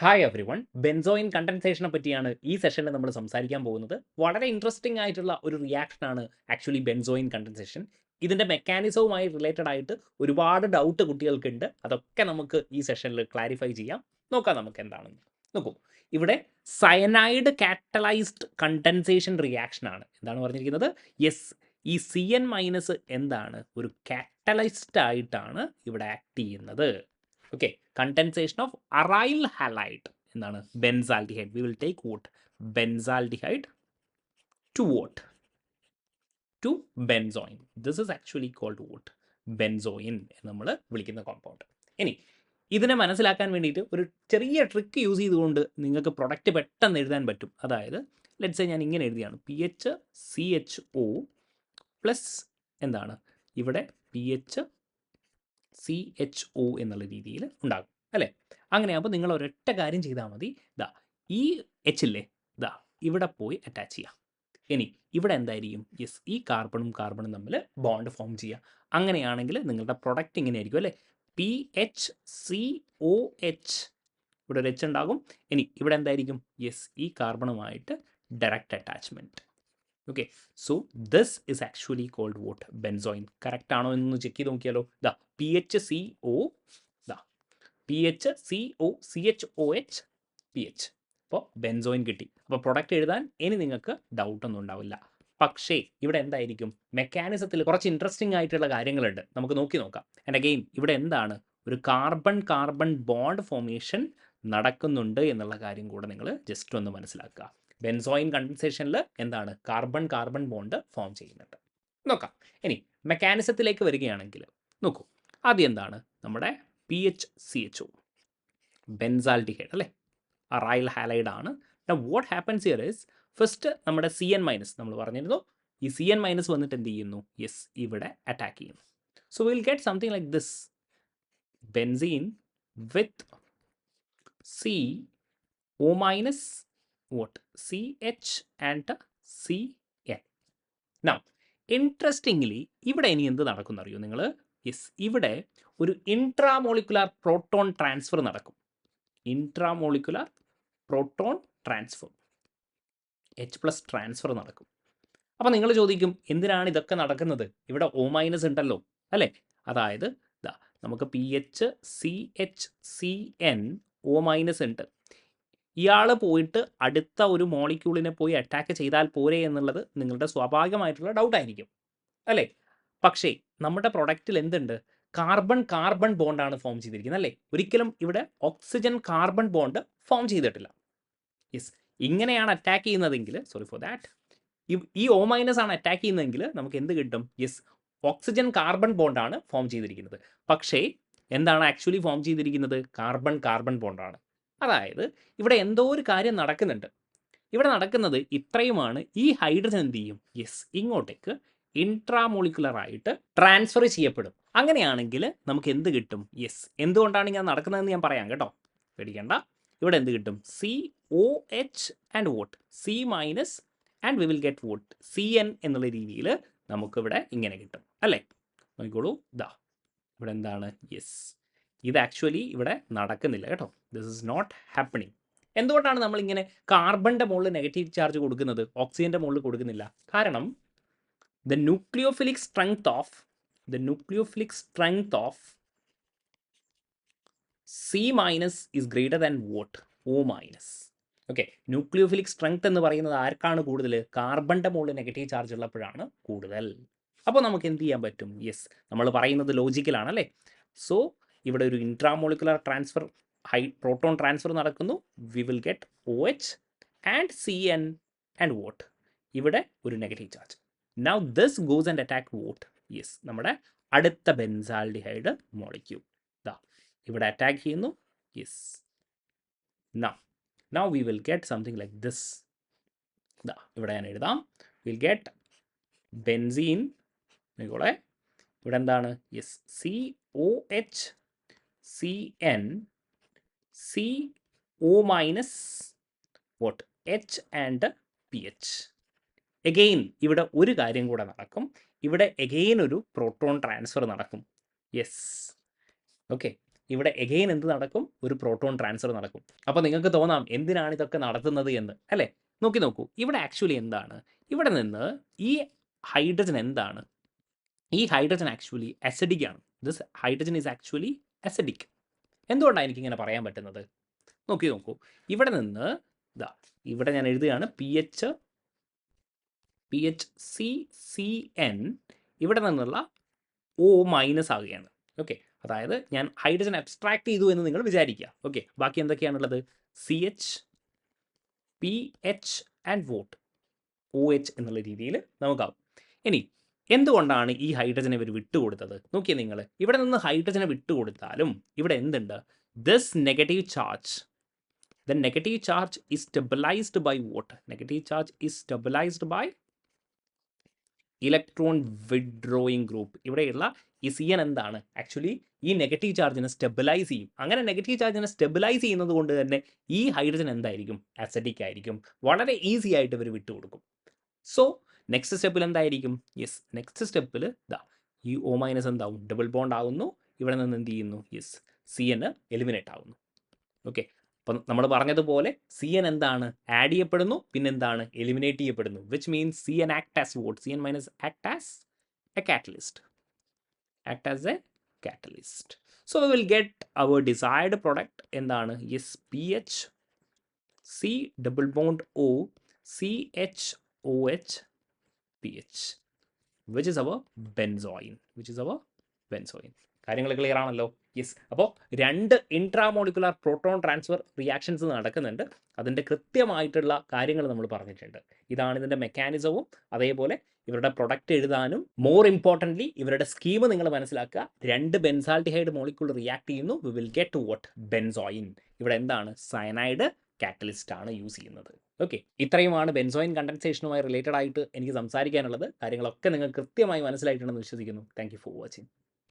Hi every one, benzoin കണ്ടൻസേഷനെ പറ്റിയാണ് ഈ സെഷനിൽ നമ്മൾ സംസാരിക്കാൻ പോകുന്നത്. വളരെ ഇൻട്രസ്റ്റിംഗ് ആയിട്ടുള്ള ഒരു റിയാക്ഷനാണ് ആക്ച്വലി ബെൻസോയിൻ കണ്ടൻസേഷൻ. ഇതിൻ്റെ മെക്കാനിസവുമായി റിലേറ്റഡ് ആയിട്ട് ഒരുപാട് ഡൗട്ട് കുട്ടികൾക്കുണ്ട്. അതൊക്കെ നമുക്ക് ഈ സെഷനിൽ ക്ലാരിഫൈ ചെയ്യാം. നോക്കാം നമുക്ക് എന്താണെന്ന്. നോക്കൂ, ഇവിടെ സയനൈഡ് കാറ്റലൈസ്ഡ് കണ്ടൻസേഷൻ റിയാക്ഷനാണ്. എന്താണ് പറഞ്ഞിരിക്കുന്നത്? യെസ്, ഈ CN- എന്താണ് ഒരു കാറ്റലൈസ്ഡ് ആയിട്ടാണ് ഇവിടെ ആക്ട് ചെയ്യുന്നത്. Okay, condensation of aryl halide എന്താണ് benzaldehyde. We will take what benzaldehyde to what to benzoin. This is actually called what benzoin എന്ന് നമ്മൾ വിളിക്കുന്ന കോമ്പൗണ്ട്. ഇനി ഇതിനെ മനസ്സിലാക്കാൻ വേണ്ടിയിട്ട് ഒരു ചെറിയ ട്രിക്ക് യൂസ് ചെയ്തുകൊണ്ട് നിങ്ങൾക്ക് പ്രൊഡക്റ്റ് പെട്ടെന്ന് എഴുതാൻ പറ്റും. അതായത് ലെറ്റ്സ് സേ ഞാൻ ഇങ്ങനെ എഴുതിയാണ് PHCHO പ്ലസ് എന്താണ് ഇവിടെ PHCHO എന്നുള്ള രീതിയിൽ ഉണ്ടാകും അല്ലേ. അങ്ങനെയാകുമ്പോൾ നിങ്ങൾ ഒരൊറ്റ കാര്യം ചെയ്താൽ മതി. ഇതാ ഈ എച്ച് ഇല്ലേ, ഇതാ ഇവിടെ പോയി അറ്റാച്ച് ചെയ്യുക. ഇനി ഇവിടെ എന്തായിരിക്കും? യെസ്, ഈ കാർബണും കാർബണും തമ്മിൽ ബോണ്ട് ഫോം ചെയ്യുക. അങ്ങനെയാണെങ്കിൽ നിങ്ങളുടെ പ്രൊഡക്റ്റ് ഇങ്ങനെ ആയിരിക്കും അല്ലേ, PHCOH. ഇവിടെ ഒരു എച്ച് ഉണ്ടാകും. ഇനി ഇവിടെ എന്തായിരിക്കും? യെസ്, ഈ കാർബണുമായിട്ട് direct attachment. Okay, so this is actually called what benzoin. Correct ആണോ എന്നൊന്ന് ചെക്ക് ചെയ്ത് നോക്കിയാലോ. ഇതാ PHCO, ഇതാ PHCOCHOH PH. അപ്പോൾ ബെൻസോയിൻ കിട്ടി. അപ്പോൾ പ്രൊഡക്റ്റ് എഴുതാൻ ഇനി നിങ്ങൾക്ക് ഡൗട്ടൊന്നും ഉണ്ടാവില്ല. പക്ഷേ ഇവിടെ എന്തായിരിക്കും? മെക്കാനിസത്തിൽ കുറച്ച് ഇൻട്രസ്റ്റിംഗ് ആയിട്ടുള്ള കാര്യങ്ങളുണ്ട്, നമുക്ക് നോക്കാം. ആൻഡ് അഗെയിൻ ഇവിടെ എന്താണ് ഒരു കാർബൺ കാർബൺ ബോണ്ട് ഫോർമേഷൻ നടക്കുന്നുണ്ട് എന്നുള്ള കാര്യം കൂടെ നിങ്ങൾ ജസ്റ്റ് ഒന്ന് മനസ്സിലാക്കുക. ബെൻസോയിൻ കണ്ടൻസേഷനിൽ എന്താണ് കാർബൺ കാർബൺ ബോണ്ട് ഫോം ചെയ്യുന്നുണ്ട്. നോക്കാം. ഇനി മെക്കാനിസത്തിലേക്ക് വരികയാണെങ്കിൽ നോക്കൂ, ആദ്യം എന്താണ് നമ്മുടെ PHCHO ബെൻസാൽഡിഹൈഡ് അല്ലേ, അറൈൽ ഹാലൈഡ് ആണ്. What happens here is first നമ്മുടെ CN- നമ്മൾ പറഞ്ഞിരുന്നു, ഈ CN- വന്നിട്ട് എന്ത് ചെയ്യുന്നു? യെസ്, ഇവിടെ അറ്റാക്ക് ചെയ്യുന്നു. So will get something like this benzene with CO- what CH and CN. Now interestingly ഇവിടെ ഇനി എന്ത് നടക്കും അറിയോ നിങ്ങൾ? യെസ്, ഇവിടെ ഒരു ഇൻട്രാമോളിക്കുലാർ പ്രോട്ടോൺ ട്രാൻസ്ഫർ നടക്കും. Intramolecular proton transfer, H+ transfer നടക്കും. അപ്പോൾ നിങ്ങൾ ചോദിക്കും, എന്തിനാണ് ഇതൊക്കെ നടക്കുന്നത്? ഇവിടെ O- ഉണ്ടല്ലോ അല്ലേ. അതായത് ഇതാ നമുക്ക് PHCHCN O- ഉണ്ട്. ഇയാൾ പോയിട്ട് അടുത്ത ഒരു മോളിക്യൂളിനെ പോയി അറ്റാക്ക് ചെയ്താൽ പോരെ എന്നുള്ളത് നിങ്ങളുടെ സ്വാഭാവികമായിട്ടുള്ള ഡൗട്ടായിരിക്കും അല്ലേ. പക്ഷേ നമ്മുടെ പ്രൊഡക്റ്റിൽ എന്തുണ്ട്? കാർബൺ കാർബൺ ബോണ്ടാണ് ഫോം ചെയ്തിരിക്കുന്നത് അല്ലേ. ഒരിക്കലും ഇവിടെ ഓക്സിജൻ കാർബൺ ബോണ്ട് ഫോം ചെയ്തിട്ടില്ല. യെസ്, ഇങ്ങനെയാണ് അറ്റാക്ക് ചെയ്യുന്നതെങ്കിൽ, സോറി ഫോർ ദാറ്റ്, ഈ O- ആണ് അറ്റാക്ക് ചെയ്യുന്നതെങ്കിൽ നമുക്ക് എന്ത് കിട്ടും? യെസ്, ഓക്സിജൻ കാർബൺ ബോണ്ടാണ് ഫോം ചെയ്തിരിക്കുന്നത്. പക്ഷേ എന്താണ് ആക്ച്വലി ഫോം ചെയ്തിരിക്കുന്നത്? കാർബൺ കാർബൺ ബോണ്ടാണ്. അതായത് ഇവിടെ എന്തോ ഒരു കാര്യം നടക്കുന്നുണ്ട്. ഇവിടെ നടക്കുന്നത് ഇത്രയുമാണ്. ഈ ഹൈഡ്രജൻ എന്ത് ചെയ്യും? യെസ്, ഇങ്ങോട്ടേക്ക് ഇൻട്രാമോളിക്കുലർ ആയിട്ട് ട്രാൻസ്ഫർ ചെയ്യപ്പെടും. അങ്ങനെയാണെങ്കിൽ നമുക്ക് എന്ത് കിട്ടും? യെസ്, എന്തുകൊണ്ടാണ് ഇങ്ങനെ നടക്കുന്നതെന്ന് ഞാൻ പറയാം കേട്ടോ, പേടിക്കേണ്ട. ഇവിടെ എന്ത് കിട്ടും? COH and vote C- and we will get vote CN എന്നുള്ള രീതിയിൽ നമുക്കിവിടെ ഇങ്ങനെ കിട്ടും അല്ലേ. നോക്കിക്കോളൂ, ഇതാ ഇവിടെ എന്താണ്? യെസ്, ഇത് ആക്ച്വലി ഇവിടെ നടക്കുന്നില്ല കേട്ടോ. This is not happening. എന്തുകൊണ്ടാണ് നമ്മളിങ്ങനെ കാർബണിൻ്റെ മുകളിൽ നെഗറ്റീവ് ചാർജ് കൊടുക്കുന്നത്, ഓക്സിജൻ്റെ മുകളിൽ കൊടുക്കുന്നില്ല? കാരണം the nucleophilic strength of C- is greater than what? O-. Okay, nucleophilic strength എന്ന് പറയുന്നത് ആർക്കാണ് കൂടുതൽ? കാർബണിൻ്റെ മുകളിൽ നെഗറ്റീവ് ചാർജ് ഉള്ളപ്പോഴാണ് കൂടുതൽ. അപ്പോൾ നമുക്ക് എന്ത് ചെയ്യാൻ പറ്റും? യെസ്, നമ്മൾ പറയുന്നത് ലോജിക്കലാണ് അല്ലേ. സോ ഇവിടെ ഒരു ഇൻട്രാമോളിക്കുലർ ട്രാൻസ്ഫർ, പ്രോട്ടോൺ ട്രാൻസ്ഫർ നടക്കുന്നു. We will get OH and CN and vote, ഇവിടെ ഒരു negative charge. Now this goes and attack vote? Yes, നമ്മുടെ അടുത്ത ബെൻസാൽഡിഹൈഡ് മോളിക്യൂൾ ഇതാ ഇവിടെ അറ്റാക്ക് ചെയ്യുന്നു. Yes, now we will get something like this. ഇതാ ഇവിടെ ഞാൻ എഴുതാം. വിൽ ഗെറ്റ് ബെൻസീൻ, നോക്കോളെ ഇവിടെ എന്താണ്? Yes, COH CN CO- what H and PH. Again ഇവിടെ ഒരു കാര്യം കൂടെ നടക്കും. ഇവിടെ എഗെയിൻ ഒരു പ്രോട്ടോൺ ട്രാൻസ്ഫർ നടക്കും. യെസ്, ഓക്കെ, ഇവിടെ എഗെയിൻ എന്ത് നടക്കും? ഒരു പ്രോട്ടോൺ ട്രാൻസ്ഫർ നടക്കും. അപ്പോൾ നിങ്ങൾക്ക് തോന്നാം എന്തിനാണ് ഇതൊക്കെ നടത്തുന്നത് എന്ന്, അല്ലേ? നോക്കൂ. ഇവിടെ ആക്ച്വലി എന്താണ്? ഇവിടെ നിന്ന് ഈ ഹൈഡ്രജൻ എന്താണ്? ഈ ഹൈഡ്രജൻ ആക്ച്വലി അസിഡിക് ആണ്. This hydrogen is actually acidic. എന്തുകൊണ്ടാണ് എനിക്കിങ്ങനെ പറയാൻ പറ്റുന്നത്? നോക്കൂ. ഇവിടെ നിന്ന് ഇവിടെ ഞാൻ എഴുതുകയാണ് PHCCN ഇവിടെ നിന്നുള്ള O മൈനസ് ആകുകയാണ്. ഓക്കെ, അതായത് ഞാൻ ഹൈഡ്രജൻ അബ്സ്ട്രാക്ട് ചെയ്തു എന്ന് നിങ്ങൾ വിചാരിക്കുക. ഓക്കെ, ബാക്കി എന്തൊക്കെയാണുള്ളത്? CH, PH and vote OH എന്നുള്ള രീതിയിൽ നമുക്കാവും. ഇനി എന്തുകൊണ്ടാണ് ഈ ഹൈഡ്രജനെ ഇവർ വിട്ടുകൊടുത്തത്? നോക്കിയേ നിങ്ങൾ, ഇവിടെ നിന്ന് ഹൈഡ്രജനെ വിട്ടുകൊടുത്താലും ഇവിടെ എന്തുണ്ട്? This negative charge, the negative charge is stabilized by what? Negative charge is stabilized by electron withdrawing group. ഇവിടെയുള്ള ഈ CN എന്താണ്? ആക്ച്വലി ഈ നെഗറ്റീവ് ചാർജിനെ സ്റ്റെബിലൈസ് ചെയ്യും. അങ്ങനെ നെഗറ്റീവ് ചാർജിനെ സ്റ്റെബിലൈസ് ചെയ്യുന്നത് കൊണ്ട് തന്നെ ഈ ഹൈഡ്രജൻ എന്തായിരിക്കും? അസിഡിക് ആയിരിക്കും. വളരെ ഈസി ആയിട്ട് ഇവർ വിട്ടുകൊടുക്കും. സോ നെക്സ്റ്റ് സ്റ്റെപ്പിൽ എന്തായിരിക്കും? യെസ്, നെക്സ്റ്റ് സ്റ്റെപ്പിൽ ഈ O മൈനസ് എന്താവും? ഡബിൾ ബോണ്ട് ആകുന്നു. ഇവിടെ നിന്ന് എന്ത് ചെയ്യുന്നു? യെസ്, CN എലിമിനേറ്റ് ആകുന്നു. ഓക്കെ, അപ്പം നമ്മൾ പറഞ്ഞതുപോലെ CN എന്താണ്? ആഡ് ചെയ്യപ്പെടുന്നു, പിന്നെന്താണ്? എലിമിനേറ്റ് ചെയ്യപ്പെടുന്നു. Which means CN act as vote? CN minus act as A catalyst. So we will get our desired product. എന്താണ്? Yes, PH C double bond O CHOH PH, which is our benzoin. കാര്യങ്ങൾ clear ആണല്ലോ? Yes. അപ്പോൾ 2 intramolecular proton transfer reactions നടക്കുന്നുണ്ട്. അതിൻ്റെ കൃത്യമായിട്ടുള്ള കാര്യങ്ങൾ നമ്മൾ പറഞ്ഞിട്ടുണ്ട്. ഇതാണ് ഇതിൻ്റെ മെക്കാനിസവും, അതേപോലെ ഇവരുടെ പ്രൊഡക്റ്റ് എഴുതാനും, മോർ ഇമ്പോർട്ടൻ്റ്ലി ഇവരുടെ സ്കീം നിങ്ങൾ മനസ്സിലാക്കുക. 2 ബെൻസാൽഡിഹൈഡ് മോളിക്യൂൾ റിയാക്ട് ചെയ്യുന്നു, we will get what? Benzoin. ഇവിടെ എന്താണ്? സയനൈഡ് കാറ്റലിസ്റ്റ് ആണ് യൂസ് ചെയ്യുന്നത്. ഓക്കെ, ഇത്രയുമാണ് ബെൻസോയിൻ കണ്ടൻസേഷനുമായി റിലേറ്റഡ് ആയിട്ട് എനിക്ക് സംസാരിക്കാനുള്ളത്. കാര്യങ്ങളൊക്കെ നിങ്ങൾക്ക് കൃത്യമായി മനസ്സിലായിട്ടുണ്ടെന്ന് വിശ്വസിക്കുന്നു. Thank you for watching.